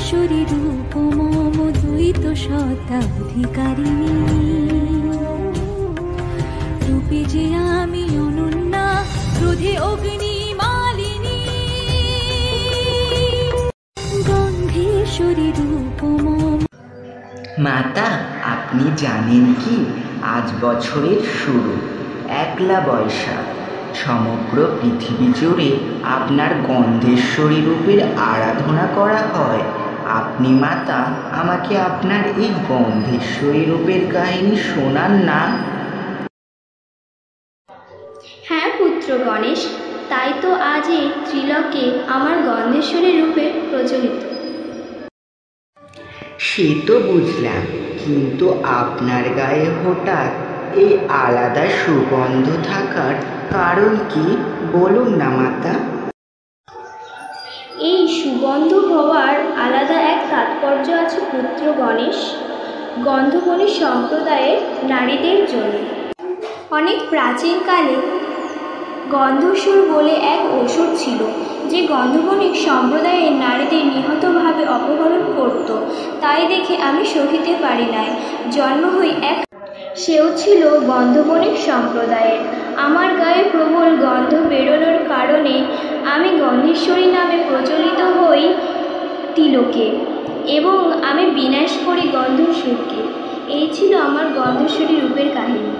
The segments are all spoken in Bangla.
গন্ধেশ্বরী রূপ মম দ্বৈত সত্তাধিকারিণী, রূপে যে আমি অনন্যা, ক্রোধে অগ্নি মালিনী। গন্ধেশ্বরী রূপ মম। মাতা, আপনি জানেন কি আজ বছরের শুরু, একলা বৈশাখ। সমগ্র পৃথিবী জুড়ে আপনার গন্ধেশ্বরী রূপের আরাধনা করা হয়। আপনি মাতা আমাকে আপনার এই গন্ধেশ্বরী রূপের কাহিনী শোনান না? হ্যাঁ পুত্র গণেশ, তাই তো আজ এই ত্রিলোকে আমার গন্ধেশ্বরী রূপে প্রচলিত। সে তো বুঝলাম, কিন্তু আপনার গায়ে হঠাৎ এই আলাদা সুগন্ধ থাকার কারণ কি বলুন না মাতা? এই সুগন্ধ হওয়ার আলাদা এক তাৎপর্য আছে পুত্র গণেশ, গন্ধবনী সম্প্রদায়ের নারীদের জন্য। অনেক প্রাচীনকালে গন্ধসুর বলে এক অসুর ছিল, যে গন্ধবণিক সম্প্রদায়ের নারীদের নিহতভাবে অপহরণ করত। তাই দেখে আমি সহিতে পারি নাই, জন্ম হই এক। সেও ছিল গন্ধবণিক সম্প্রদায়ের। আমার গায়ে প্রবল গন্ধ বেরোনোর কারণে আমি গন্ধেশ্বরী নামে প্রচলিত হই তিলকে, এবং আমি বিনাশ করি গন্ধসুরকে। এই ছিল আমার গন্ধেশ্বরী রূপের কাহিনী,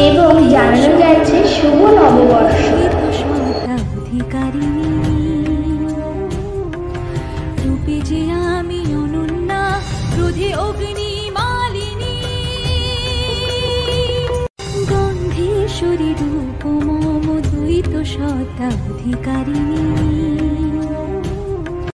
এবং জানানো যাচ্ছে শুভ নববর্ষ। রূপে যে আমি অনন্যা, ক্রোধে অগ্নি মালিনী। গন্ধেশ্বরী রূপ মম দ্বৈত সত্তাধিকারিণী।